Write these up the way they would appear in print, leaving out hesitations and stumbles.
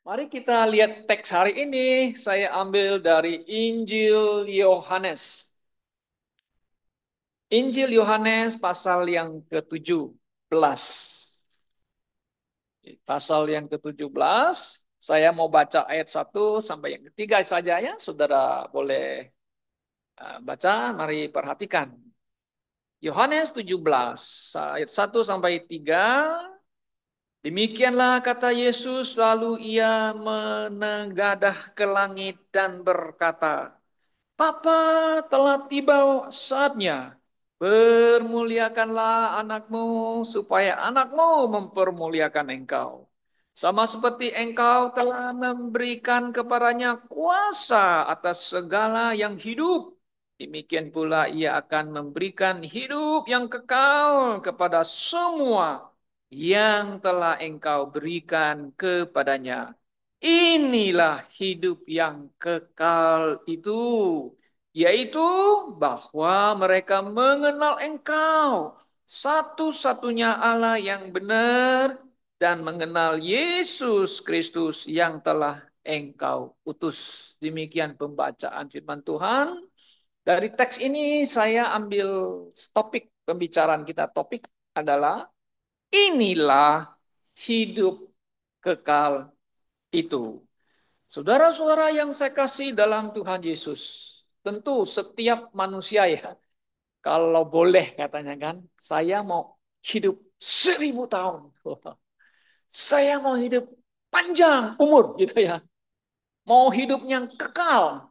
Mari kita lihat teks hari ini. Saya ambil dari Injil Yohanes. Injil Yohanes pasal yang ke-17. Pasal yang ke-17, saya mau baca ayat 1 sampai yang ketiga saja ya. Saudara boleh baca, mari perhatikan. Yohanes 17, ayat 1 sampai 3. Demikianlah kata Yesus, lalu ia menengadah ke langit dan berkata, Bapa, telah tiba saatnya. Permuliakanlah anakmu, supaya anakmu mempermuliakan engkau. Sama seperti engkau telah memberikan kepadanya kuasa atas segala yang hidup. Demikian pula ia akan memberikan hidup yang kekal kepada semua yang telah engkau berikan kepadanya. Inilah hidup yang kekal itu, yaitu bahwa mereka mengenal Engkau, satu-satunya Allah yang benar, dan mengenal Yesus Kristus yang telah Engkau utus. Demikian pembacaan firman Tuhan. Dari teks ini saya ambil topik pembicaraan kita. Topik adalah inilah hidup kekal itu. Saudara-saudara yang saya kasih dalam Tuhan Yesus, tentu setiap manusia ya, kalau boleh katanya kan, saya mau hidup 1000 tahun. Saya mau hidup panjang umur gitu ya. Mau hidup yang kekal.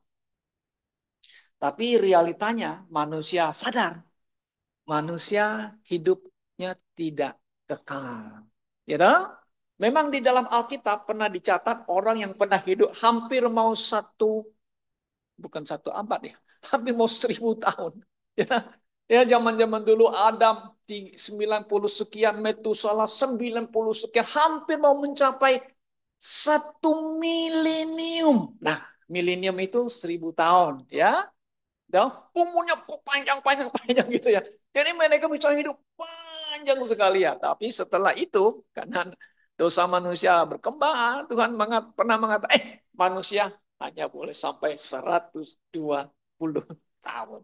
Tapi realitanya manusia sadar, manusia hidupnya tidak kekal. Ya toh? Memang di dalam Alkitab pernah dicatat orang yang pernah hidup hampir mau bukan satu abad ya, hampir mau 1000 tahun. Ya, ya zaman-zaman dulu Adam di 90 sekian, Metusala 90 sekian, hampir mau mencapai 1 milenium. Nah, milenium itu 1000 tahun, ya. Dan umurnya kok panjang-panjang gitu ya. Jadi mereka bisa hidup panjang sekali ya. Tapi setelah itu, karena dosa manusia berkembang, Tuhan pernah mengatakan, manusia hanya boleh sampai 120 tahun.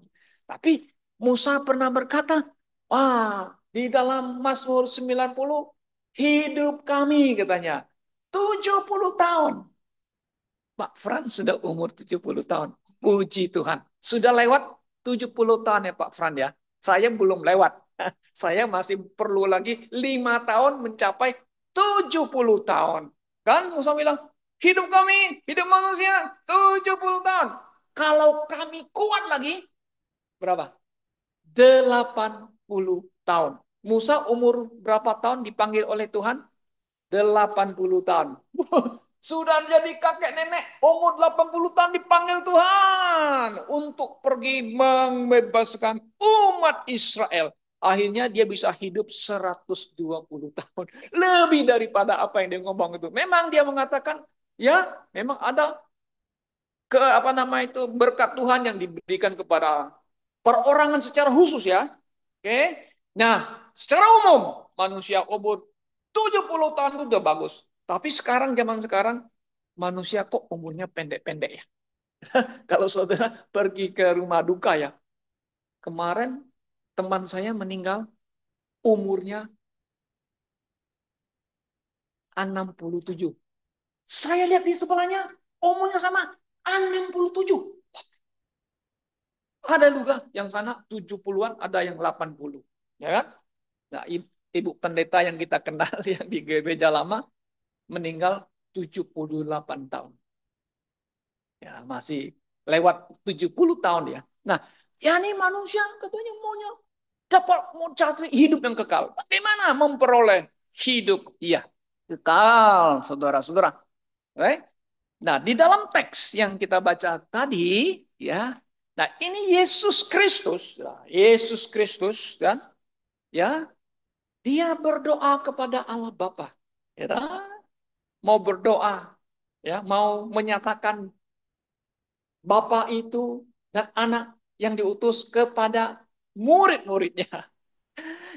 Tapi Musa pernah berkata, wah, di dalam Mazmur 90, hidup kami katanya, 70 tahun. Pak Fran sudah umur 70 tahun. Puji Tuhan. Sudah lewat 70 tahun ya Pak Fran ya. Saya belum lewat. Saya masih perlu lagi 5 tahun mencapai 70 tahun. Kan Musa bilang, hidup kami, hidup manusia 70 tahun. Kalau kami kuat lagi, berapa? 80 tahun. Musa umur berapa tahun dipanggil oleh Tuhan? 80 tahun. Sudah jadi kakek nenek, umur 80 tahun dipanggil Tuhan untuk pergi membebaskan umat Israel. Akhirnya dia bisa hidup 120 tahun. Lebih daripada apa yang dia ngomong itu. Memang dia mengatakan, ya memang ada apa nama itu berkat Tuhan yang diberikan kepada perorangan secara khusus ya. Oke. Nah, secara umum manusia umur 70 tahun itu udah bagus. Tapi sekarang zaman sekarang manusia kok umurnya pendek-pendek ya. Kalau saudara pergi ke rumah duka ya. Kemarin teman saya meninggal umurnya 67. Saya lihat di sebelahnya umurnya sama 67. Ada juga yang sana 70-an, ada yang 80. Ya kan? Nah, ibu pendeta yang kita kenal yang di gereja lama meninggal 78 tahun. Ya, masih lewat 70 tahun ya. Nah, ya ini manusia katanya maunya dapat mau cari hidup yang kekal. Bagaimana memperoleh hidup? Iya, kekal, saudara-saudara. Right? Nah, di dalam teks yang kita baca tadi, ya, nah ini Yesus Kristus, ya, Yesus Kristus, kan, ya, dia berdoa kepada Allah Bapa, ya, mau berdoa, ya, mau menyatakan Bapa itu dan anak yang diutus kepada murid-muridnya.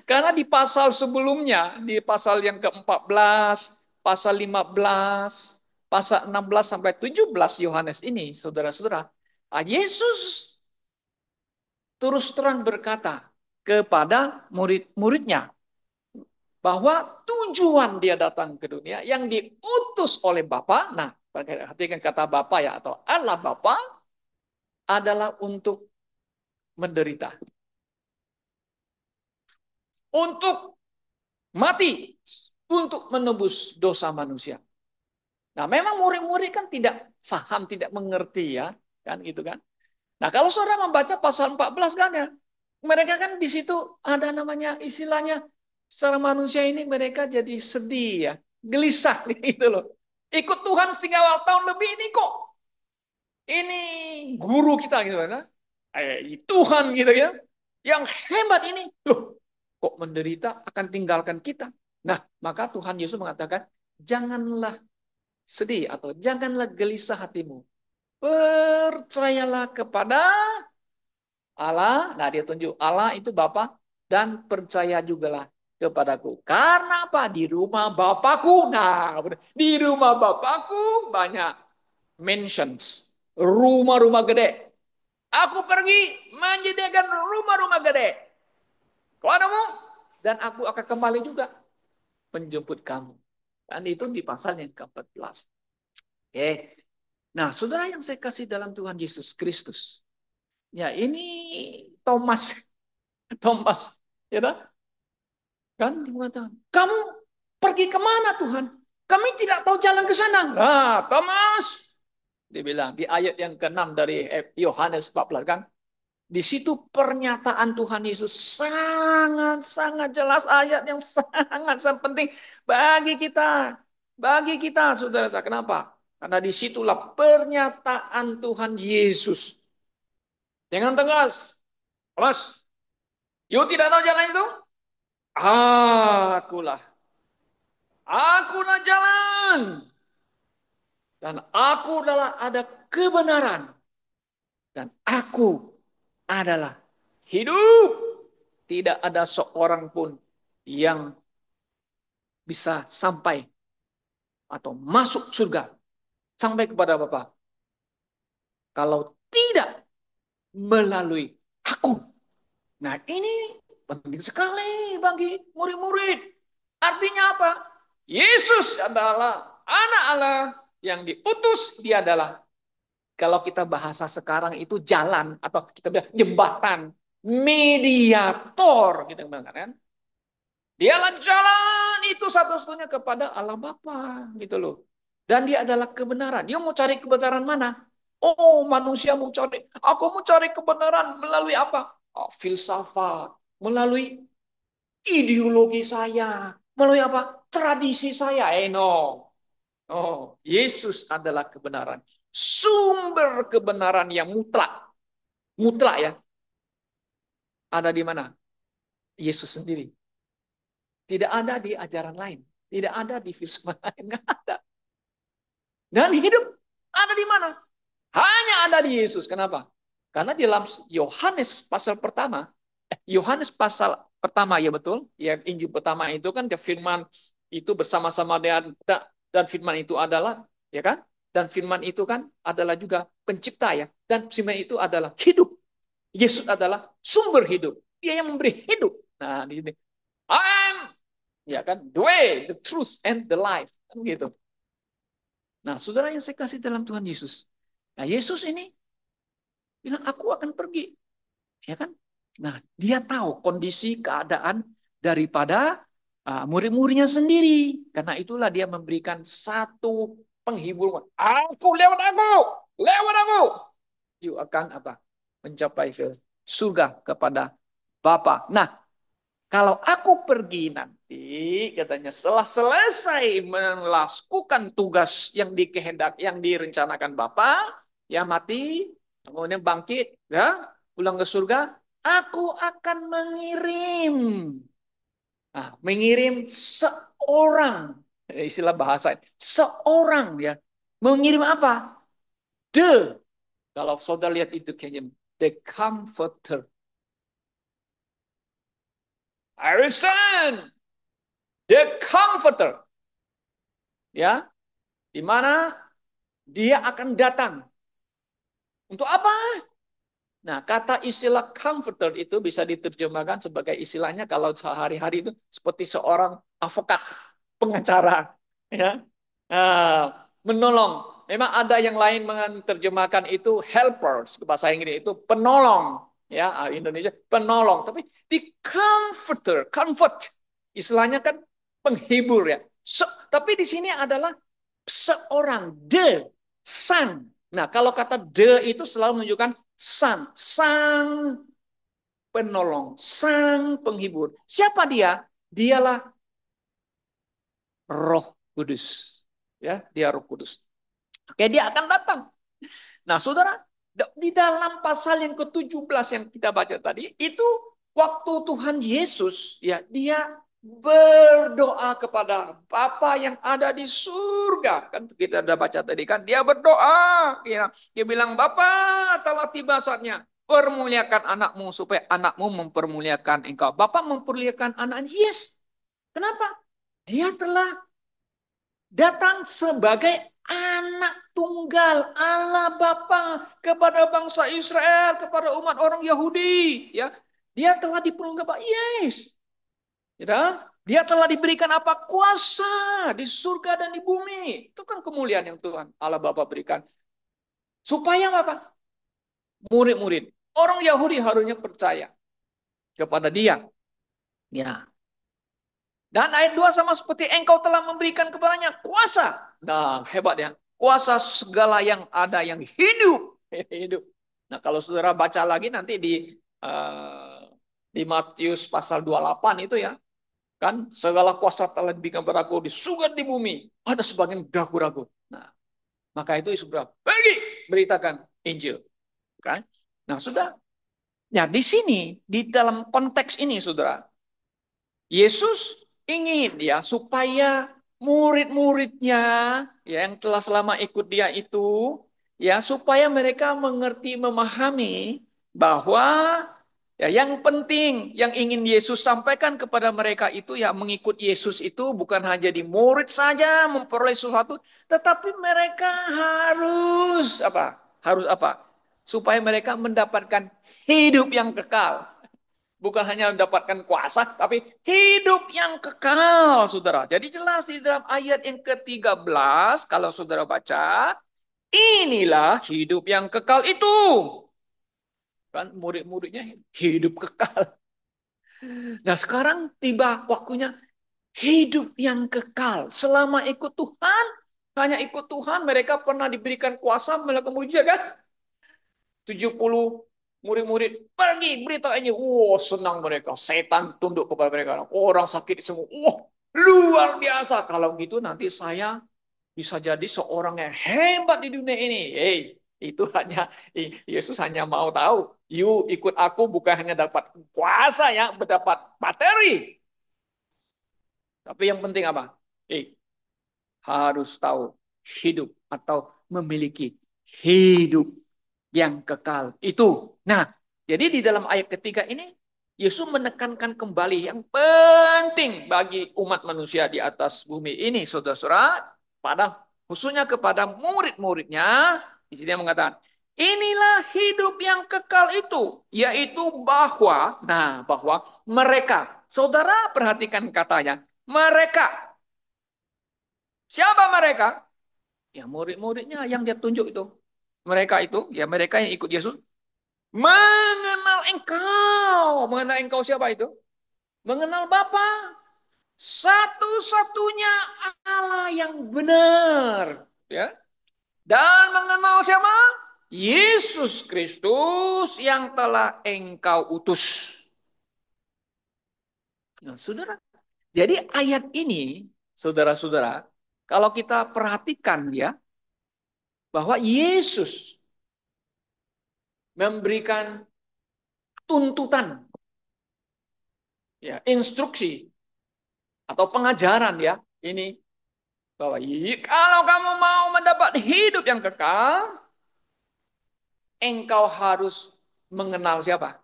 Karena di pasal sebelumnya, di pasal yang ke-14, pasal 15, pasal 16 sampai 17 Yohanes ini, saudara-saudara, Yesus terus terang berkata kepada murid-muridnya bahwa tujuan dia datang ke dunia yang diutus oleh Bapa. Nah, perhatikan kata Bapa ya, atau Allah Bapa adalah untuk menderita, untuk mati, untuk menebus dosa manusia. Nah, memang murid-murid kan tidak paham, tidak mengerti ya, kan gitu kan. Nah, kalau saudara membaca pasal 14 kan ya, mereka kan di situ ada namanya istilahnya secara manusia ini mereka jadi sedih ya, gelisah gitu loh. Ikut Tuhan 3 tahun lebih ini kok ini guru kita gitu kan. Tuhan gitu ya. Yang hebat ini loh, kok menderita akan tinggalkan kita. Nah, maka Tuhan Yesus mengatakan, janganlah sedih atau janganlah gelisah hatimu. Percayalah kepada Allah. Nah, dia tunjuk Allah itu Bapa dan percaya jugalah kepadaku. Karena apa? Di rumah Bapakku. Nah, di rumah Bapakku banyak mansions, rumah-rumah gede. Aku pergi menyediakan rumah-rumah gede kepadamu dan aku akan kembali juga menjemput kamu. Dan itu di pasal yang ke-14. Oke. Nah, saudara yang saya kasih dalam Tuhan Yesus Kristus. Ya, ini Thomas. Thomas, ya kan? Kamu pergi kemana Tuhan? Kami tidak tahu jalan ke sana. Nah, Thomas, dibilang di ayat yang ke-6 dari Yohanes 14 kan. Di situ pernyataan Tuhan Yesus sangat-sangat jelas, ayat yang sangat-sangat penting bagi kita. Bagi kita, saudara saya. Kenapa? Karena disitulah pernyataan Tuhan Yesus. Dengan tegas. Mas, you tidak tahu jalan itu? Akulah. Akulah jalan. Dan aku adalah ada kebenaran. Dan aku adalah hidup. Tidak ada seorang pun yang bisa sampai atau masuk surga sampai kepada Bapa kalau tidak melalui aku. Nah, ini penting sekali bagi murid-murid. Artinya apa? Yesus adalah anak Allah yang diutus. Dia adalah, kalau kita bahasa sekarang itu jalan atau kita bilang jembatan, mediator gitu kan. Dialah jalan itu satu-satunya kepada Allah Bapa gitu loh. Dan dia adalah kebenaran. Dia mau cari kebenaran mana? Oh, manusia mau cari. Aku mau cari kebenaran melalui apa? Oh, filsafat, melalui ideologi saya, melalui apa? Tradisi saya. No. Oh, Yesus adalah kebenaran. Sumber kebenaran yang mutlak. Mutlak ya. Ada di mana? Yesus sendiri. Tidak ada di ajaran lain. Tidak ada di filsafat lain. Nggak ada. Dan hidup ada di mana? Hanya ada di Yesus. Kenapa? Karena di dalam Yohanes pasal pertama, Yohanes pasal pertama ya betul, ya Injil pertama itu kan firman itu bersama-sama dengan dan firman itu adalah ya kan? Dan firman itu kan adalah juga pencipta ya. Dan firman itu adalah hidup. Yesus adalah sumber hidup. Dia yang memberi hidup. Nah, di sini. I'm ya kan the way, the truth and the life. Kan gitu. Nah, saudara yang saya kasih dalam Tuhan Yesus. Nah, Yesus ini bilang, aku akan pergi. Ya kan? Nah, dia tahu kondisi keadaan daripada murid-muridnya sendiri. Karena itulah dia memberikan satu penghiburan. Aku lewat aku. Lewat aku. You akan apa? Mencapai ke surga kepada Bapa. Nah, kalau aku pergi nanti, katanya setelah selesai melakukan tugas yang dikehendak, yang direncanakan Bapa, ya mati, kemudian bangkit, ya pulang ke surga, aku akan mengirim, mengirim seorang, istilah bahasa, seorang ya, mengirim apa? Kalau saudara lihat itu kayaknya the comforter. I will send the comforter. Ya, di mana Dia akan datang. Untuk apa? Nah, kata istilah comforter itu bisa diterjemahkan sebagai istilahnya kalau sehari-hari itu seperti seorang advokat, pengacara, ya, menolong. Memang ada yang lain menerjemahkan itu helpers ke bahasa Inggris itu penolong, ya, Indonesia penolong. Tapi di comforter, comfort, istilahnya kan penghibur ya. Tapi di sini adalah seorang sang. Nah, kalau kata itu selalu menunjukkan sang penolong, sang penghibur. Siapa dia? Dialah Roh Kudus. Ya, dia Roh Kudus. Oke, dia akan datang. Nah, Saudara, di dalam pasal yang ke-17 yang kita baca tadi, itu waktu Tuhan Yesus ya, dia berdoa kepada Bapa yang ada di surga. Kan kita sudah baca tadi kan, dia berdoa, ya. Dia bilang, "Bapa, telah tiba saatnya. Permuliakan anakmu supaya anakmu mempermuliakan engkau." Bapak mempermuliakan anaknya. Yes. Kenapa? Dia telah datang sebagai anak tunggal Allah Bapa kepada bangsa Israel, kepada umat orang Yahudi, ya. Dia telah diperlengkapi, yes. Ya, dia telah diberikan apa? Kuasa di surga dan di bumi. Itu kan kemuliaan yang Tuhan Allah Bapa berikan. Supaya apa? Murid-murid orang Yahudi harusnya percaya kepada dia. Ya. Dan ayat 2 sama seperti engkau telah memberikan kepadanya kuasa. Nah, hebat ya. Kuasa segala yang ada yang hidup. Hidup. Nah, kalau saudara baca lagi nanti di Matius pasal 28 itu ya. Kan segala kuasa telah diberikan padaku di surga di bumi. Ada sebagian ragu-ragu. Nah, maka itu saudara pergi beritakan Injil. Kan? Nah, sudah. Nah, di sini, di dalam konteks ini, saudara, Yesus ingin ya supaya murid-muridnya ya, yang telah selama ikut dia itu ya supaya mereka mengerti memahami bahwa ya yang penting yang ingin Yesus sampaikan kepada mereka itu ya mengikut Yesus itu bukan hanya di murid saja memperoleh sesuatu tetapi mereka harus apa? Harus apa? Supaya mereka mendapatkan hidup yang kekal. Bukan hanya mendapatkan kuasa, tapi hidup yang kekal, saudara. Jadi jelas di dalam ayat yang ke-13, kalau saudara baca, inilah hidup yang kekal itu. Kan murid-muridnya hidup kekal. Nah sekarang tiba waktunya hidup yang kekal. Selama ikut Tuhan, hanya ikut Tuhan, mereka pernah diberikan kuasa melakukan mujizat kan? 70 murid-murid pergi berita ini. Wow, senang mereka. Setan tunduk kepada mereka. Orang sakit semua. Wah, luar biasa. Kalau gitu nanti saya bisa jadi seorang yang hebat di dunia ini. Hey, itu hanya Yesus hanya mau tahu. You ikut aku bukan hanya dapat kuasa ya, mendapat materi. Tapi yang penting apa? Harus tahu hidup atau memiliki hidup yang kekal itu. Nah, jadi di dalam ayat ketiga ini Yesus menekankan kembali yang penting bagi umat manusia di atas bumi ini, saudara-saudara, pada khususnya kepada murid-muridnya, di sini dia mengatakan, inilah hidup yang kekal itu, yaitu bahwa mereka, saudara perhatikan katanya, mereka, siapa mereka? Ya murid-muridnya yang dia tunjuk itu. Mereka itu, ya mereka yang ikut Yesus, mengenal engkau. Mengenal engkau siapa itu? Mengenal Bapa. Satu-satunya Allah yang benar. Ya. Dan mengenal siapa? Yesus Kristus yang telah engkau utus. Nah, saudara. Jadi ayat ini, saudara-saudara, kalau kita perhatikan ya, bahwa Yesus memberikan tuntutan, ya, instruksi atau pengajaran ya ini bahwa kalau kamu mau mendapat hidup yang kekal, engkau harus mengenal siapa?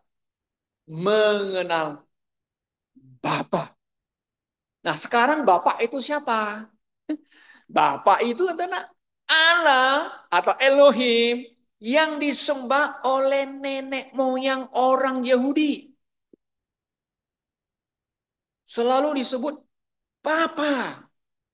Mengenal Bapa. Nah, sekarang Bapak itu siapa? Bapak itu adalah Allah atau Elohim yang disembah oleh nenek moyang orang Yahudi. Selalu disebut Papa.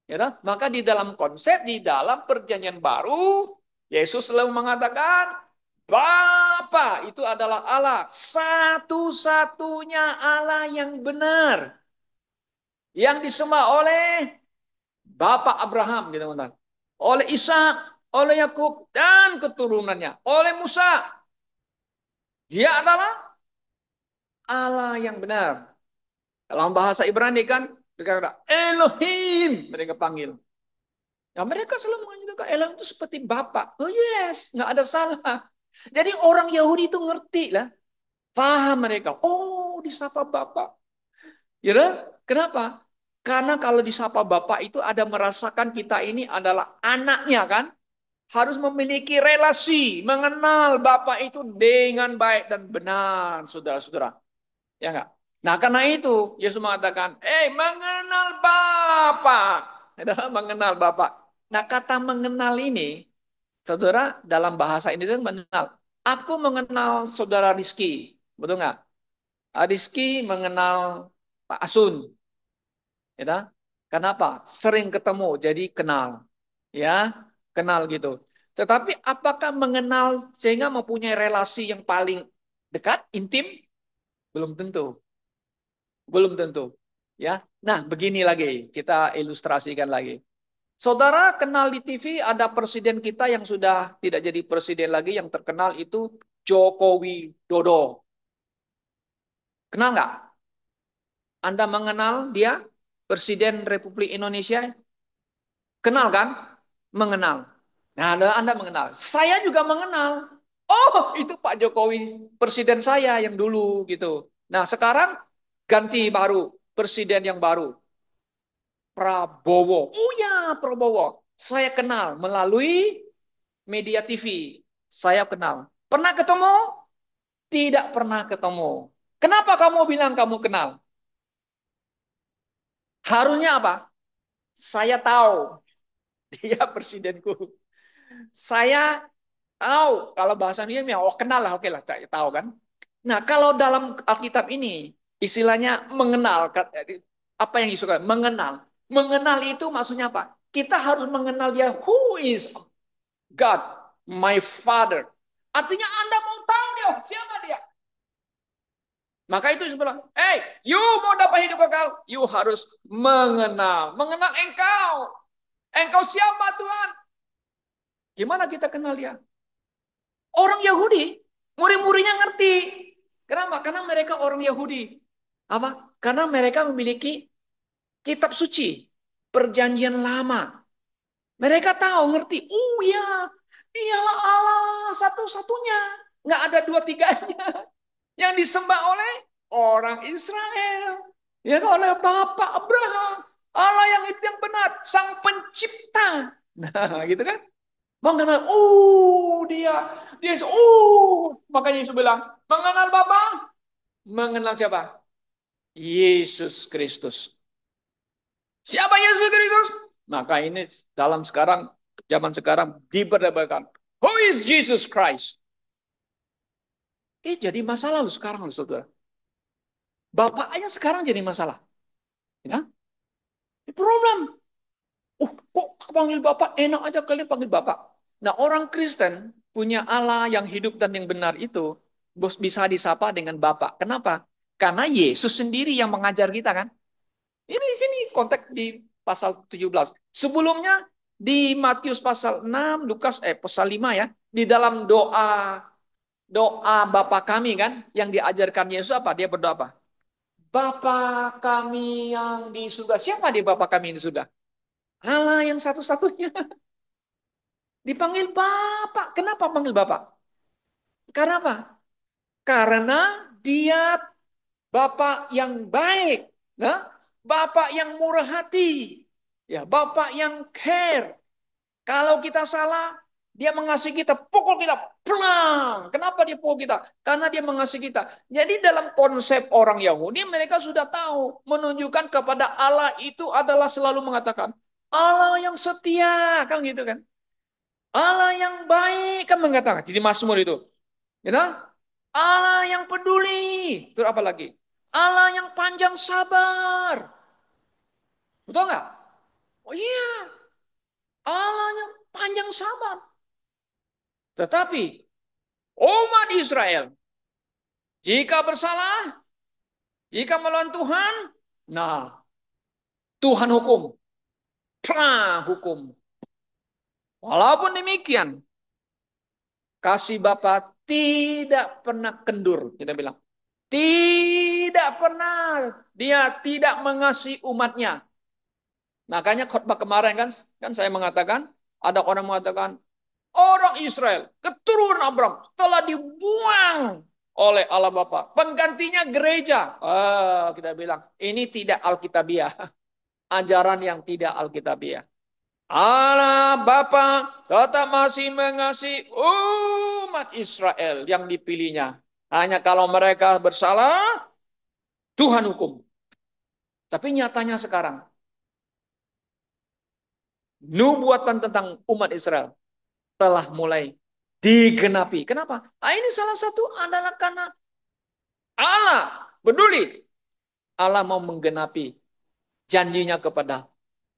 Ya kan? Maka di dalam konsep, di dalam perjanjian baru, Yesus selalu mengatakan, Bapa itu adalah Allah. Satu-satunya Allah yang benar. Yang disembah oleh Bapak Abraham, gitu, teman-teman. Oleh Ishak, oleh Yakub dan keturunannya. Oleh Musa. Dia adalah Allah yang benar. Dalam bahasa Ibrani kan, mereka kata, Elohim. Mereka panggil. Ya, mereka selalu mengajukan Elohim itu seperti Bapak. Oh yes, nggak ada salah. Jadi orang Yahudi itu ngerti lah. Paham mereka. Oh, disapa Bapak. Ya, kan? Kenapa? Karena kalau disapa Bapak itu ada merasakan kita ini adalah anaknya kan. Harus memiliki relasi, mengenal Bapak itu dengan baik dan benar, saudara-saudara. Ya enggak? Nah, karena itu Yesus mengatakan, mengenal Bapa. Adalah mengenal Bapa. Nah, kata mengenal ini, saudara, dalam bahasa Indonesia mengenal. Aku mengenal saudara Rizky. Betul nggak? Rizky mengenal Pak Asun. Ya, kenapa? Sering ketemu, jadi kenal. Ya, kenal gitu. Tetapi apakah mengenal sehingga mempunyai relasi yang paling dekat, intim? Belum tentu. Belum tentu. Ya. Nah, begini lagi, kita ilustrasikan lagi. Saudara kenal di TV ada presiden kita yang sudah tidak jadi presiden lagi, yang terkenal itu Jokowi Dodo. Kenal nggak? Anda mengenal dia? Presiden Republik Indonesia? Kenal kan? Mengenal. Nah, Anda mengenal. Saya juga mengenal. Oh, itu Pak Jokowi, presiden saya yang dulu gitu. Nah, sekarang ganti baru, presiden yang baru. Prabowo. Oh ya, Prabowo. Saya kenal melalui media TV. Saya kenal. Pernah ketemu? Tidak pernah ketemu. Kenapa kamu bilang kamu kenal? Harusnya apa? Saya tahu dia presidenku. Saya tahu kalau bahasanya ya, oh kenal lah, oke lah, saya tahu kan. Nah, kalau dalam Alkitab ini istilahnya mengenal, apa yang disukai? Mengenal. Mengenal itu maksudnya apa? Kita harus mengenal dia, who is God, my Father. Artinya Anda mau tahu dia, siapa dia? Maka itu sebelah, you mau dapat hidup kekal, you harus mengenal. Mengenal engkau. Engkau siapa Tuhan? Gimana kita kenal dia? Orang Yahudi, murid-muridnya ngerti. Kenapa? Karena mereka orang Yahudi. Apa? Karena mereka memiliki kitab suci, perjanjian lama. Mereka tahu, ngerti. Oh ya, dialah Allah satu-satunya. Nggak ada dua-tiganya. Yang disembah oleh orang Israel. Ya kan, oleh Bapak Abraham. Allah yang itu yang benar. Sang pencipta. Nah, gitu kan. Mengenal, makanya Yesus bilang, mengenal Bapa, mengenal siapa? Yesus Kristus. Siapa Yesus Kristus? Maka ini dalam sekarang, zaman sekarang diperdebatkan. Who is Jesus Christ? Jadi masalah lu sekarang, lu saudara. Bapak aja sekarang jadi masalah. Ya? Problem. Kok panggil Bapak? Enak aja kalian panggil Bapak. Nah, orang Kristen punya Allah yang hidup dan yang benar itu bisa disapa dengan Bapak. Kenapa? Karena Yesus sendiri yang mengajar kita kan. Ini di sini konteks di pasal 17. Sebelumnya di Matius pasal 6, Lukas pasal 5 ya, di dalam doa Bapa kami kan yang diajarkan Yesus apa? Dia berdoa apa? Bapa kami yang di surga. Siapa dia Bapa kami yang di surga? Allah yang satu-satunya. Dipanggil Bapak. Kenapa panggil Bapak? Karena apa? Karena dia Bapak yang baik. Nah, Bapak yang murah hati. Ya, Bapak yang care. Kalau kita salah, dia mengasihi kita, pukul kita, pelang. Kenapa dia pukul kita? Karena dia mengasihi kita. Jadi dalam konsep orang Yahudi, mereka sudah tahu. Menunjukkan kepada Allah itu adalah selalu mengatakan, Allah yang setia. Kan gitu kan. Allah yang baik kan mengatakan di Mazmur itu. You know? Allah yang peduli. Terus apa lagi? Allah yang panjang sabar. Betul nggak? Oh iya, Allah yang panjang sabar. Tetapi umat Israel, jika bersalah, jika melawan Tuhan, nah Tuhan hukum. Hukum. Walaupun demikian, kasih Bapa tidak pernah kendur. Kita bilang. Tidak pernah. Dia tidak mengasihi umatnya. Makanya khotbah kemarin kan saya mengatakan, ada orang mengatakan, orang Israel, keturunan Abraham, telah dibuang oleh Allah Bapa. Penggantinya gereja. Kita bilang, ini tidak Alkitabiah. Ajaran yang tidak Alkitabiah. Allah Bapa tetap masih mengasihi umat Israel yang dipilihnya. Hanya kalau mereka bersalah, Tuhan hukum. Tapi nyatanya sekarang, nubuatan tentang umat Israel telah mulai digenapi. Kenapa? Nah, ini salah satu adalah karena Allah peduli. Allah mau menggenapi janjinya kepada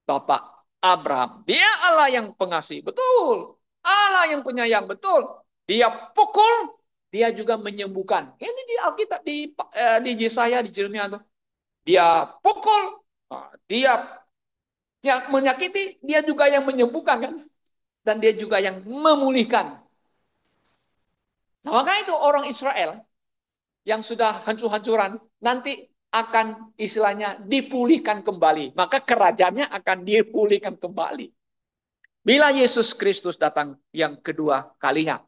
Bapak Abraham. Dia Allah yang pengasih, betul. Allah yang penyayang, betul. Dia pukul, dia juga menyembuhkan. Ini di Alkitab, di Yesaya, di Jeremia itu. Dia pukul, dia menyakiti, dia juga yang menyembuhkan kan. Dan dia juga yang memulihkan. Nah, maka itu orang Israel yang sudah hancur-hancuran nanti akan istilahnya dipulihkan kembali. Maka kerajaannya akan dipulihkan kembali. Bila Yesus Kristus datang yang kedua kalinya.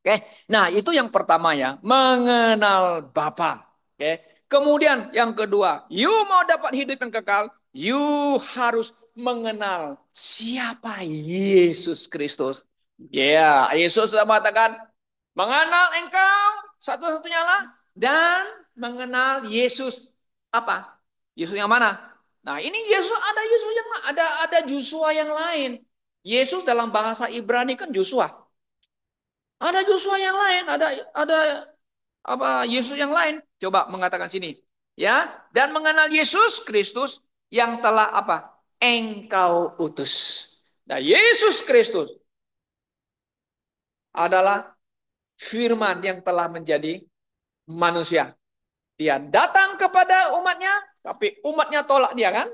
Oke. Nah, itu yang pertama ya, mengenal Bapa. Oke. Kemudian yang kedua, you mau dapat hidup yang kekal, you harus mengenal siapa Yesus Kristus. Ya, yeah, Yesus sudah mengatakan, mengenal engkau satu-satunya lah dan mengenal Yesus apa? Yesus yang mana? Nah, ini Yesus yang ada Joshua yang lain. Yesus dalam bahasa Ibrani kan Joshua. Ada Joshua yang lain, ada apa Yesus yang lain. Coba mengatakan sini, ya. Dan mengenal Yesus Kristus yang telah apa? Engkau utus. Nah, Yesus Kristus adalah firman yang telah menjadi manusia. Dia datang kepada umatnya, tapi umatnya tolak dia kan?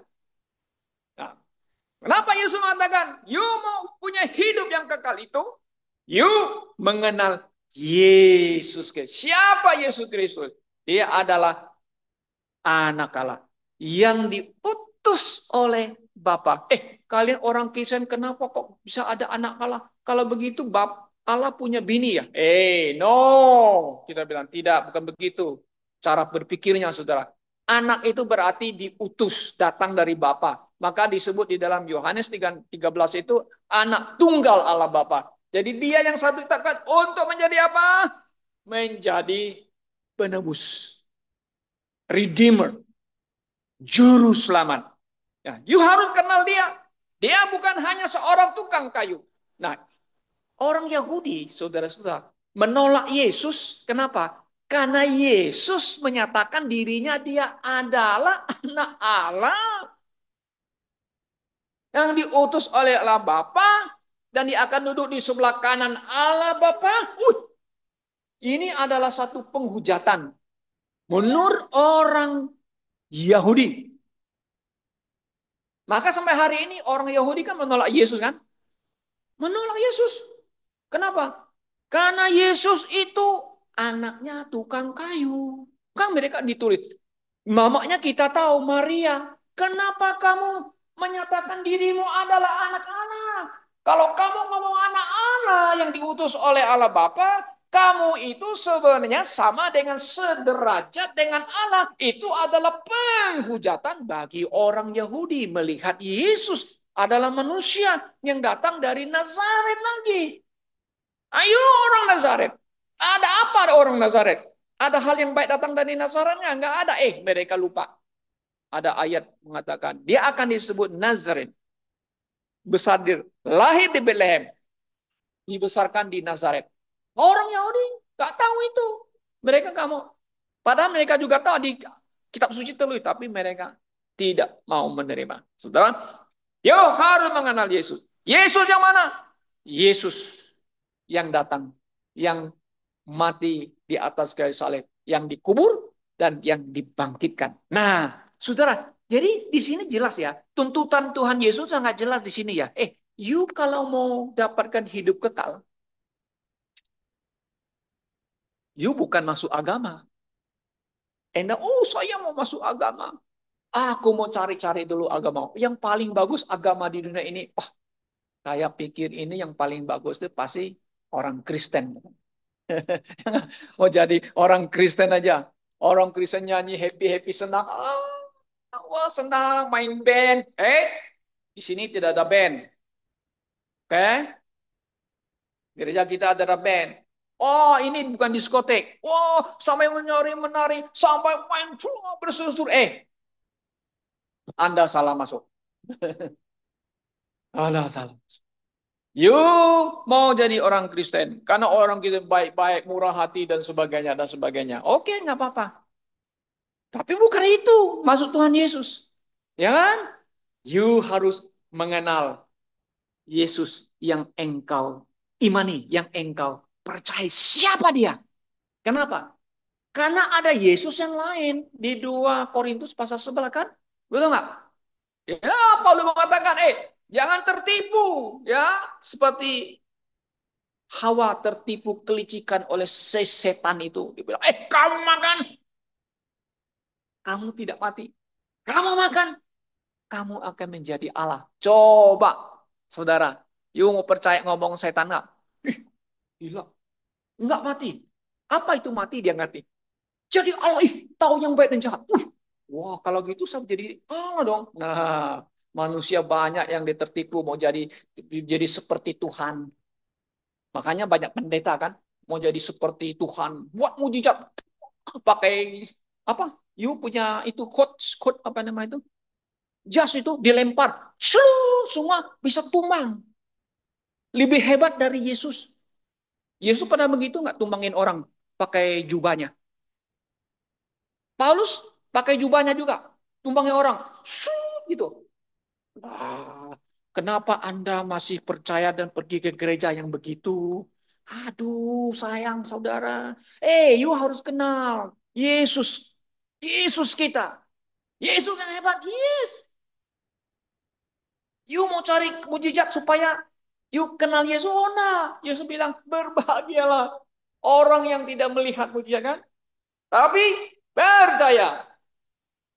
Nah, kenapa Yesus mengatakan, you mau punya hidup yang kekal itu, you mengenal Yesus Kristus. Siapa Yesus Kristus? Dia adalah anak Allah yang diutus oleh Bapa. Kalian orang Kristen kenapa kok bisa ada anak Allah? Kalau begitu Allah punya bini ya? No. Kita bilang tidak, bukan begitu. Cara berpikirnya saudara. Anak itu berarti diutus, datang dari Bapa. Maka disebut di dalam Yohanes 13 itu anak tunggal Allah Bapa. Jadi dia yang satu ditetapkan untuk menjadi apa? Menjadi penebus. Redeemer. Juru selamat. Ya, you harus kenal dia. Dia bukan hanya seorang tukang kayu. Nah, orang Yahudi, saudara-saudara, menolak Yesus. Kenapa? Karena Yesus menyatakan dirinya dia adalah anak Allah yang diutus oleh Allah Bapa dan dia akan duduk di sebelah kanan Allah Bapa. Ini adalah satu penghujatan menurut orang Yahudi. Maka sampai hari ini orang Yahudi kan menolak Yesus kan? Menolak Yesus. Kenapa? Karena Yesus itu anaknya tukang kayu. Kan mereka ditulis. Mamanya kita tahu Maria. Kenapa kamu menyatakan dirimu adalah anak Allah? Kalau kamu ngomong anak Allah yang diutus oleh Allah Bapa, kamu itu sebenarnya sama dengan sederajat dengan Allah. Itu adalah penghujatan bagi orang Yahudi melihat Yesus adalah manusia yang datang dari Nazaret lagi. Ayo orang Nazaret. Ada apa ada orang Nazaret? Ada hal yang baik datang dari Nazaret nggak? Nggak ada. Mereka lupa. Ada ayat mengatakan dia akan disebut Nazaret. Besar lahir di Bethlehem. dibesarkan di Nazaret. Orang Yahudi nggak tahu itu. Mereka nggak mau. Padahal mereka juga tahu di kitab suci tertulis, tapi mereka tidak mau menerima. Saudara, yo harus mengenal Yesus. Yesus yang mana? Yesus yang datang, yang mati di atas kayu salib, yang dikubur dan yang dibangkitkan. Nah, saudara, jadi di sini jelas ya, tuntutan Tuhan Yesus sangat jelas di sini ya. You kalau mau dapatkan hidup kekal, you bukan masuk agama. Saya mau masuk agama. Aku mau cari-cari dulu agama. Yang paling bagus agama di dunia ini. Saya pikir ini yang paling bagus itu pasti orang Kristen. Mau jadi orang Kristen aja. Orang Kristen nyanyi happy-happy senang. Wah senang main band. Di sini tidak ada band. Oke? Gereja kita ada band. Oh, ini bukan diskotek. Sampai menari, sampai main bersusur. Anda salah masuk. Anda salah masuk. You mau jadi orang Kristen. Karena orang kita baik-baik, murah hati, dan sebagainya, dan sebagainya. Oke, nggak apa-apa. Tapi bukan itu maksud Tuhan Yesus. Ya kan? You harus mengenal Yesus yang engkau imani, yang engkau percaya. Siapa dia? Kenapa? Karena ada Yesus yang lain di 2 Korintus pasal 11 kan? Betul nggak? Ya, Paulus mengatakan, jangan tertipu ya, seperti Hawa tertipu kelicikan oleh setan itu. Dia bilang, kamu makan, kamu tidak mati. Kamu makan, kamu akan menjadi Allah. Coba, saudara, you mau percaya ngomong setan nggak? Gila, nggak mati. Apa itu mati? Dia ngerti. Jadi Allah, tahu yang baik dan jahat. Wah, kalau gitu saya jadi Allah dong. Nah, manusia banyak yang ditertipu mau jadi seperti Tuhan. Makanya banyak pendeta kan mau jadi seperti Tuhan, buat mujizat pakai apa? You punya itu quote apa nama itu? Jas itu dilempar, semua bisa tumbang. Lebih hebat dari Yesus. Yesus pernah begitu nggak tumbangin orang pakai jubahnya? Paulus pakai jubahnya juga, tumbangin orang, gitu. Ah, kenapa Anda masih percaya dan pergi ke gereja yang begitu? Aduh, sayang saudara. You harus kenal Yesus. Yesus kita. Yesus yang hebat. Yes. You mau cari mujizat supaya you kenal Yesus. Oh, nah. Yesus bilang, berbahagialah orang yang tidak melihat mujizat kan? Tapi percaya.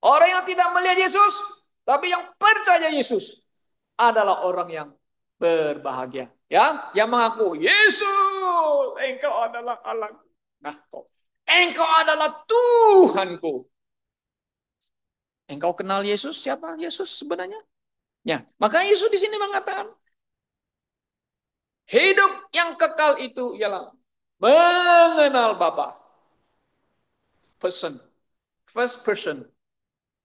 Orang yang tidak melihat Yesus, tapi yang percaya Yesus adalah orang yang berbahagia. Ya, yang mengaku Yesus, engkau adalah Allah. Nah, engkau adalah Tuhanku. Engkau kenal Yesus? Siapa Yesus sebenarnya? Ya, maka Yesus di sini mengatakan, hidup yang kekal itu ialah mengenal Bapa. Person, first person.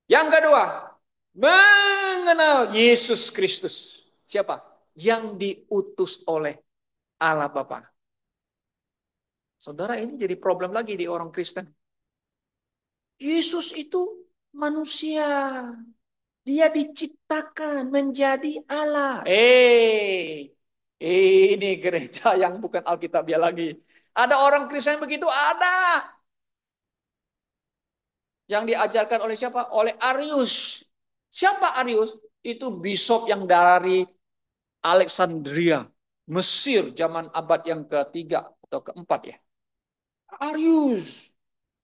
Yang kedua, mengenal Yesus Kristus. Siapa? Yang diutus oleh Allah Bapa. Saudara, ini jadi problem lagi di orang Kristen. Yesus itu manusia. Dia diciptakan menjadi Allah. Ini gereja yang bukan Alkitabiah lagi. Ada orang Kristen begitu? Ada. Yang diajarkan oleh siapa? Oleh Arius. Siapa Arius? Itu bishop yang dari Alexandria, Mesir, zaman abad yang ketiga atau keempat ya. Arius.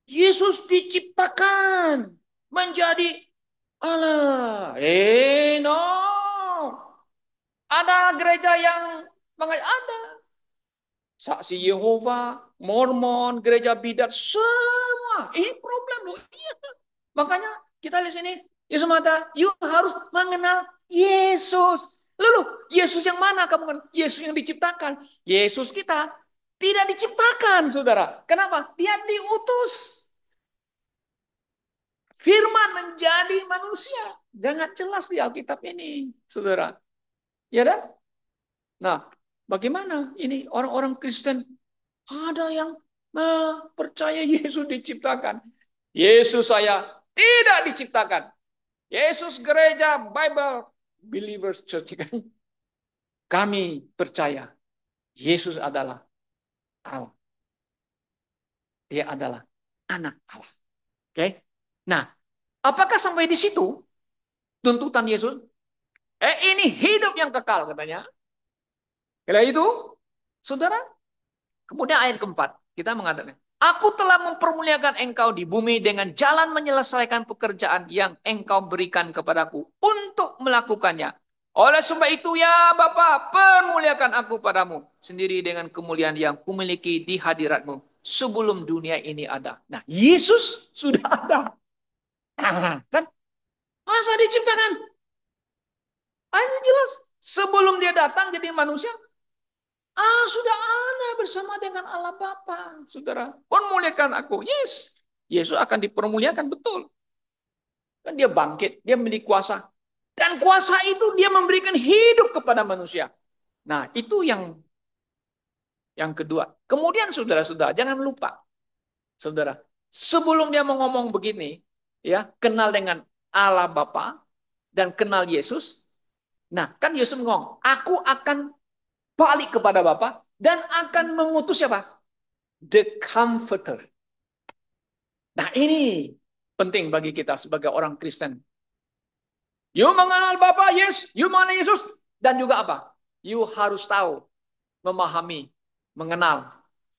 Yesus diciptakan menjadi Allah. No. Ada gereja yang ada. Saksi Yehova, Mormon, gereja bidat, semua. Ini problem loh. Iya. Makanya kita lihat sini, Yesus mata, you harus mengenal Yesus. Lalu, Yesus yang mana kamu kan? Yesus yang diciptakan. Yesus kita tidak diciptakan, saudara. Kenapa? Dia diutus. Firman menjadi manusia. Jangan jelas di Alkitab ini, saudara. Ya dah? Nah, Bagaimana ini orang-orang Kristen ada yang percaya Yesus diciptakan. Yesus saya tidak diciptakan. Yesus gereja Bible Believers Church kan. Kami percaya Yesus adalah Allah. Dia adalah anak Allah. Oke. Nah, apakah sampai di situ tuntutan Yesus? Ini hidup yang kekal katanya. Kira itu, saudara. Kemudian ayat keempat, kita mengatakan, Aku telah mempermuliakan engkau di bumi dengan jalan menyelesaikan pekerjaan yang engkau berikan kepadaku untuk melakukannya. Oleh sebab itu ya Bapa, permuliakan aku padamu sendiri dengan kemuliaan yang kumiliki di hadiratmu sebelum dunia ini ada. Nah, Yesus sudah ada. Kan? Masa diciptakan? Ini jelas. Sebelum dia datang jadi manusia, sudah ada bersama dengan Allah Bapa, saudara. Permuliakan aku. Yes. Yesus akan dipermuliakan, betul. Kan dia bangkit, dia memiliki kuasa. Dan kuasa itu dia memberikan hidup kepada manusia. Nah, itu yang kedua. Kemudian saudara-saudara, jangan lupa. Saudara, sebelum dia mau ngomong begini, ya, kenal dengan Allah Bapa dan kenal Yesus. Nah, kan Yesus ngomong, aku akan balik kepada Bapa dan akan mengutus siapa? The Comforter. Nah, ini penting bagi kita sebagai orang Kristen. You mengenal Bapa, yes. You mengenal Yesus. Dan juga apa? You harus tahu, memahami, mengenal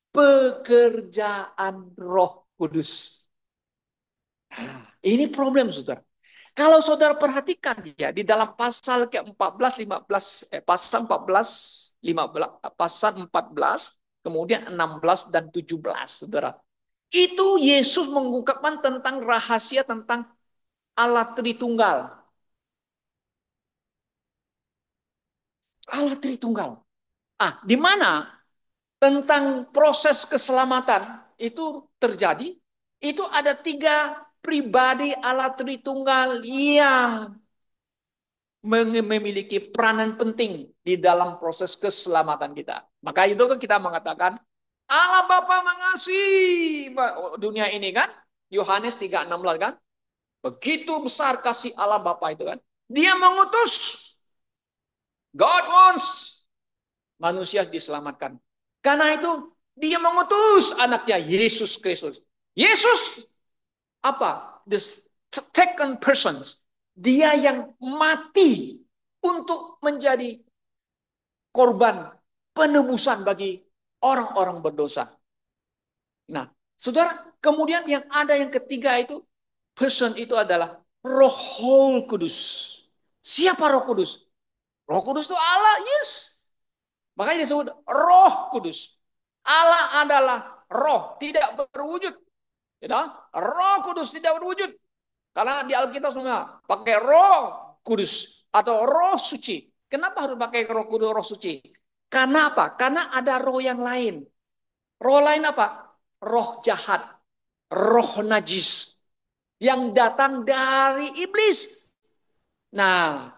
pekerjaan Roh Kudus. Nah, ini problem, saudara. Kalau saudara perhatikan ya di dalam pasal ke-14, 15, pasal 14, 15, pasal 14, kemudian 16 dan 17, saudara. Itu Yesus mengungkapkan tentang rahasia tentang Allah Tritunggal. Allah Tritunggal. Di mana tentang proses keselamatan itu terjadi, itu ada 3 pribadi Allah Tritunggal yang memiliki peranan penting di dalam proses keselamatan kita. Maka itu kan kita mengatakan Allah Bapa mengasihi dunia ini kan. Yohanes 3:16 kan. Begitu besar kasih Allah Bapa itu kan. Dia mengutus. God wants manusia diselamatkan. Karena itu dia mengutus anaknya Yesus Kristus. Yesus apa? The second person. Dia yang mati untuk menjadi korban penebusan bagi orang-orang berdosa. Nah, saudara, kemudian yang ada yang ketiga itu, person itu adalah Roh Kudus. Siapa Roh Kudus? Roh Kudus itu Allah, yes. Makanya disebut Roh Kudus. Allah adalah roh, tidak berwujud. Roh Kudus tidak berwujud. Karena di Alkitab semua pakai Roh Kudus atau Roh Suci. Kenapa harus pakai Roh Kudus, Roh Suci? Karena apa? Karena ada roh yang lain. Roh lain apa? Roh jahat, roh najis yang datang dari iblis. Nah,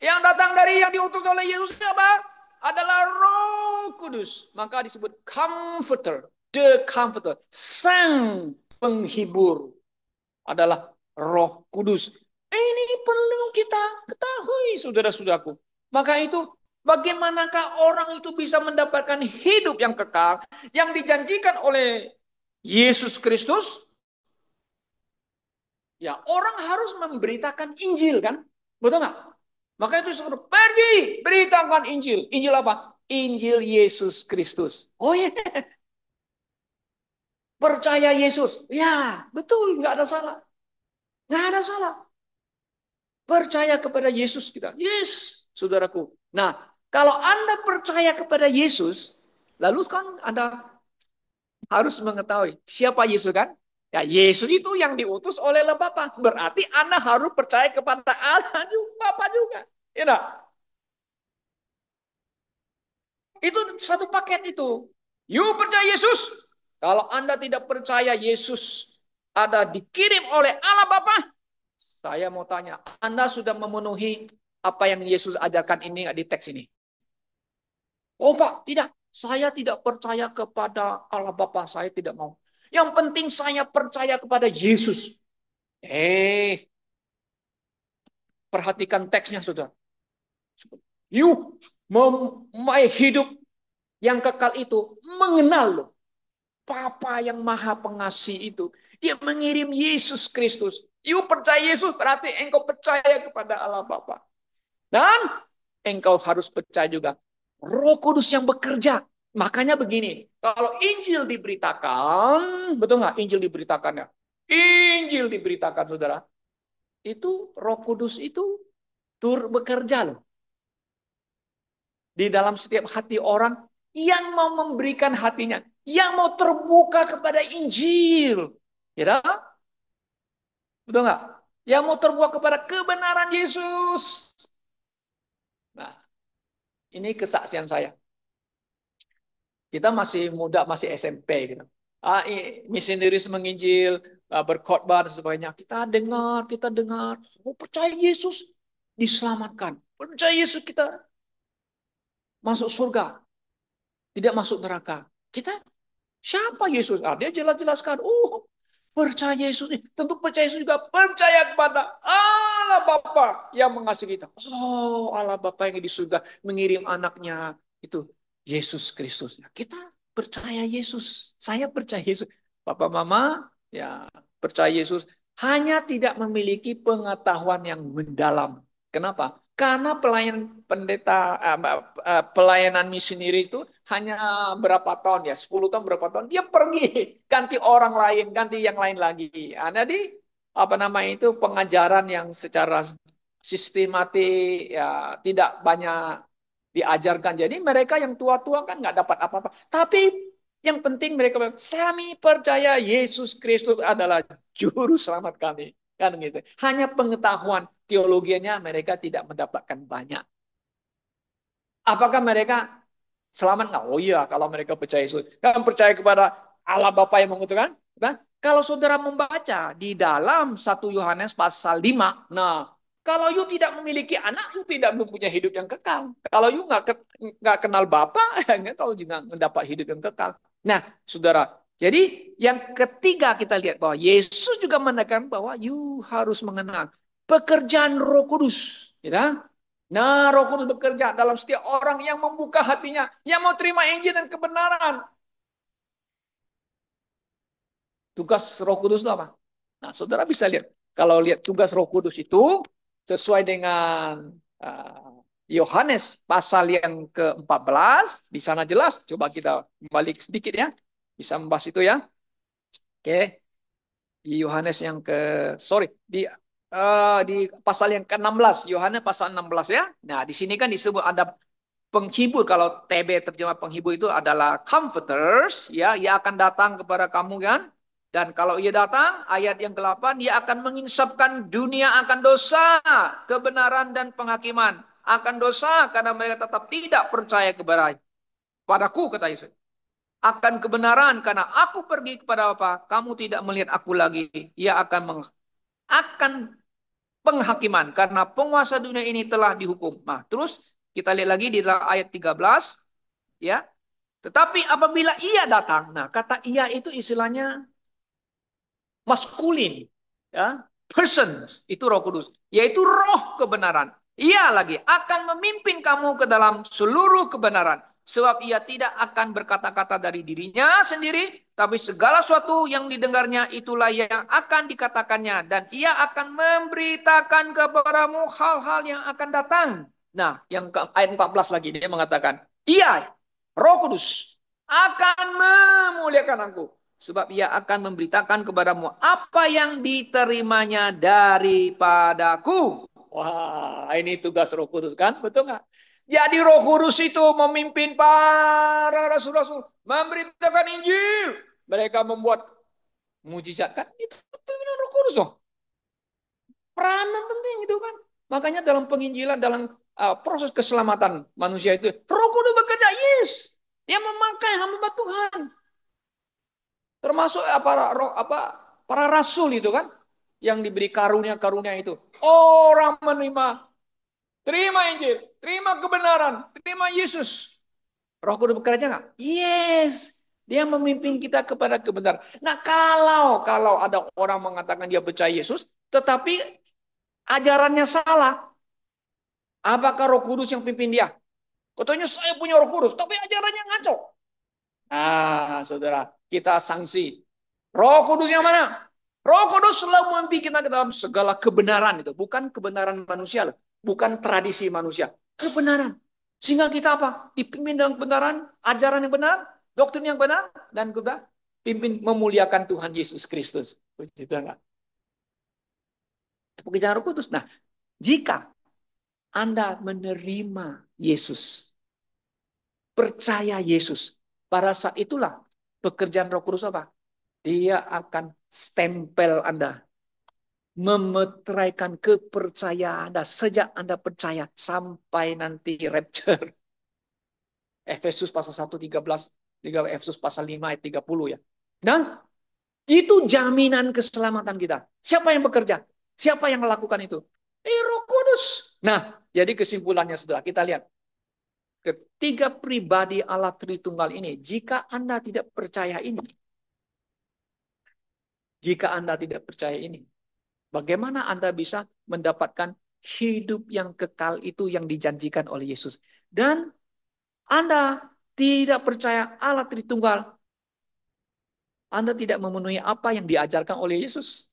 yang datang dari yang diutus oleh Yesus apa? Adalah Roh Kudus. Maka disebut Comforter, the Comforter, sang penghibur adalah Roh Kudus. Ini perlu kita ketahui, saudara-saudaraku. Maka itu, bagaimanakah orang itu bisa mendapatkan hidup yang kekal, yang dijanjikan oleh Yesus Kristus? Ya, orang harus memberitakan Injil, kan? Betul nggak? Maka itu suruh pergi, beritakan Injil. Injil apa? Injil Yesus Kristus. Oh ya, yeah. Percaya Yesus. Ya, betul, nggak ada salah. Nggak ada salah. Percaya kepada Yesus kita. Yes, saudaraku. Nah, kalau Anda percaya kepada Yesus, lalu kan Anda harus mengetahui siapa Yesus kan? Ya, Yesus itu yang diutus oleh Bapa. Berarti Anda harus percaya kepada Allah juga, Bapa juga. Ya, itu satu paket itu. You percaya Yesus? Kalau Anda tidak percaya Yesus ada dikirim oleh Allah Bapa, saya mau tanya, Anda sudah memenuhi apa yang Yesus ajarkan ini di teks ini? Oh Pak, tidak. Saya tidak percaya kepada Allah Bapa. Saya tidak mau. Yang penting saya percaya kepada Yesus. Perhatikan teksnya, saudara. You hidup yang kekal itu mengenal loh. Papa yang maha pengasih itu. Dia mengirim Yesus Kristus. You percaya Yesus berarti engkau percaya kepada Allah Bapa. Dan engkau harus percaya juga Roh Kudus yang bekerja. Makanya begini, kalau Injil diberitakan, betul nggak Injil diberitakannya? Injil diberitakan, saudara. Itu Roh Kudus itu bekerja loh. Di dalam setiap hati orang yang mau memberikan hatinya, yang mau terbuka kepada Injil. Ya, betul nggak? Yang mau terbuka kepada kebenaran Yesus. Nah, ini kesaksian saya. Kita masih muda, masih SMP gitu. Misionaris menginjil, berkhotbah dan sebagainya. Kita dengar. Oh, percaya Yesus diselamatkan. Percaya Yesus kita masuk surga, tidak masuk neraka. Kita siapa Yesus? Dia jelas-jelaskan. Oh, percaya Yesus. Tentu percaya Yesus juga percaya kepada Allah Bapa yang mengasihi kita. Oh, Allah Bapa yang di surga mengirim anaknya itu Yesus Kristus. Kita percaya Yesus. Saya percaya Yesus. Papa Mama ya percaya Yesus. Hanya tidak memiliki pengetahuan yang mendalam. Kenapa? Karena pelayanan misioneri itu hanya berapa tahun ya, 10 tahun berapa tahun dia pergi ganti orang lain, ganti yang lain lagi. Jadi itu pengajaran yang secara sistematik ya tidak banyak diajarkan. Jadi mereka yang tua-tua kan nggak dapat apa-apa. Tapi yang penting mereka bilang, kami percaya Yesus Kristus adalah juru selamat kami. Kan gitu. Hanya pengetahuan teologianya mereka tidak mendapatkan banyak. Apakah mereka selamat nggak? Oh iya, kalau mereka percaya Yesus. Dan percaya kepada Allah Bapa yang mengutuskan. Nah, kalau saudara membaca di dalam 1 Yohanes pasal 5, nah, kalau you tidak memiliki anak, you tidak mempunyai hidup yang kekal. Kalau you nggak kenal Bapa, kau juga mendapat hidup yang kekal. Nah, saudara, jadi yang ketiga kita lihat bahwa Yesus juga menekan bahwa you harus mengenal pekerjaan Roh Kudus. Ya, nah, Roh Kudus bekerja dalam setiap orang yang membuka hatinya, yang mau terima Injil dan kebenaran. Tugas Roh Kudus itu apa? Nah, saudara bisa lihat. Kalau lihat tugas Roh Kudus itu sesuai dengan Yohanes pasal yang ke-14, di sana jelas. Coba kita balik sedikit ya. Bisa membahas itu ya. Oke. Di Yohanes yang di pasal yang ke-16, Yohanes pasal 16 ya. Nah, di sini kan disebut ada penghibur. Kalau TB terjemah penghibur itu adalah comforters, ya, ia akan datang kepada kamu kan. Dan kalau ia datang, ayat yang ke-8, ia akan menginsapkan dunia akan dosa, kebenaran dan penghakiman. Akan dosa karena mereka tetap tidak percaya kepada padaku, kata Yesus. Akan kebenaran karena aku pergi kepada Bapa, kamu tidak melihat aku lagi. Ia akan penghakiman karena penguasa dunia ini telah dihukum. Nah, terus kita lihat lagi di dalam ayat 13 ya. Tetapi apabila ia datang, nah kata ia itu istilahnya maskulin ya. Persons itu Roh Kudus, yaitu roh kebenaran. Ia lagi akan memimpin kamu ke dalam seluruh kebenaran. Sebab ia tidak akan berkata-kata dari dirinya sendiri, tapi segala sesuatu yang didengarnya itulah yang akan dikatakannya. Dan ia akan memberitakan kepadamu hal-hal yang akan datang. Nah, yang ayat 14 lagi, dia mengatakan, ia, Roh Kudus, akan memuliakan aku. Sebab ia akan memberitakan kepadamu apa yang diterimanya daripadaku. Wah, ini tugas Roh Kudus kan? Betul nggak? Jadi Roh Kudus itu memimpin para rasul-rasul, memberitakan Injil. Mereka membuat mujizat kan? Itu pimpinan Roh Kudus dong. Peranan penting itu kan. Makanya dalam penginjilan, dalam proses keselamatan manusia itu, Roh Kudus bekerja, yes. Dia memakai hamba Tuhan. Termasuk para rasul itu kan yang diberi karunia-karunia itu. Orang menerima, terima Injil, terima kebenaran, terima Yesus. Roh Kudus bekerja nggak? Yes. Dia memimpin kita kepada kebenaran. Nah, kalau ada orang mengatakan dia percaya Yesus, tetapi ajarannya salah, apakah Roh Kudus yang pimpin dia? Katanya saya punya Roh Kudus, tapi ajarannya ngaco. Ah, saudara, kita sanksi. Roh Kudus yang mana? Roh Kudus selalu memimpin kita ke dalam segala kebenaran itu, bukan kebenaran manusia, bukan tradisi manusia, kebenaran. Sehingga kita apa? Dipimpin dalam kebenaran, ajaran yang benar, doktrin yang benar, dan juga pimpin memuliakan Tuhan Yesus Kristus. Puji Tuhan. Pekerjaan Roh Kudus. Nah, jika Anda menerima Yesus, percaya Yesus, pada saat itulah pekerjaan Roh Kudus apa? Dia akan stempel Anda, memeteraikan kepercayaan Anda sejak Anda percaya sampai nanti rapture. Efesus pasal 1 13, Efesus pasal 5 ayat 30 ya. Dan itu jaminan keselamatan kita. Siapa yang bekerja? Siapa yang melakukan itu? Roh Kudus. Nah, jadi kesimpulannya Saudara, kita lihat ketiga pribadi Allah Tritunggal ini, jika Anda tidak percaya ini, bagaimana Anda bisa mendapatkan hidup yang kekal itu yang dijanjikan oleh Yesus? Dan Anda tidak percaya Allah Tritunggal, Anda tidak memenuhi apa yang diajarkan oleh Yesus.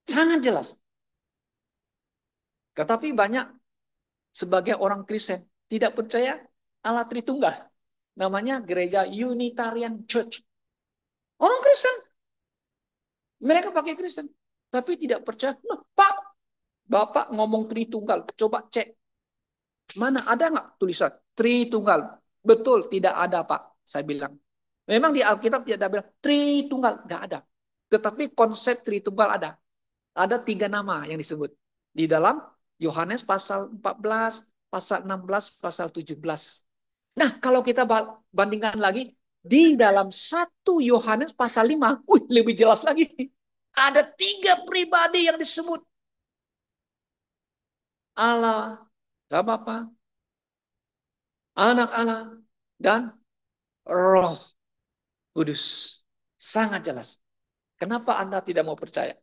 Sangat jelas. Tetapi banyak sebagai orang Kristen tidak percaya Allah Tritunggal. Namanya gereja Unitarian Church. Orang Kristen. Mereka pakai Kristen. Tapi tidak percaya. Nah, Pak, Bapak ngomong Tritunggal. Coba cek. Mana ada nggak tulisan Tritunggal? Betul, tidak ada Pak. Saya bilang. Memang di Alkitab tidak ada bilang Tritunggal. Nggak ada. Tetapi konsep Tritunggal ada. Ada 3 nama yang disebut. Di dalam Yohanes pasal 14, pasal 16, pasal 17. Nah, kalau kita bandingkan lagi, di dalam 1 Yohanes pasal 5, lebih jelas lagi. Ada 3 pribadi yang disebut. Allah, Bapa, Anak Allah, dan Roh Kudus. Sangat jelas. Kenapa Anda tidak mau percaya?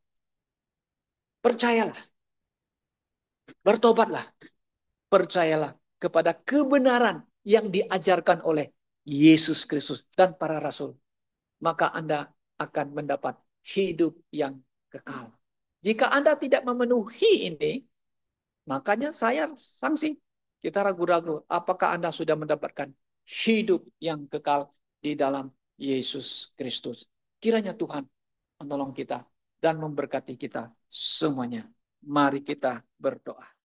Percayalah. Bertobatlah. Percayalah kepada kebenaran yang diajarkan oleh Yesus Kristus dan para rasul. Maka Anda akan mendapat hidup yang kekal. Jika Anda tidak memenuhi ini, makanya saya sanksi. Kita ragu-ragu apakah Anda sudah mendapatkan hidup yang kekal di dalam Yesus Kristus. Kiranya Tuhan menolong kita dan memberkati kita semuanya. Mari kita berdoa.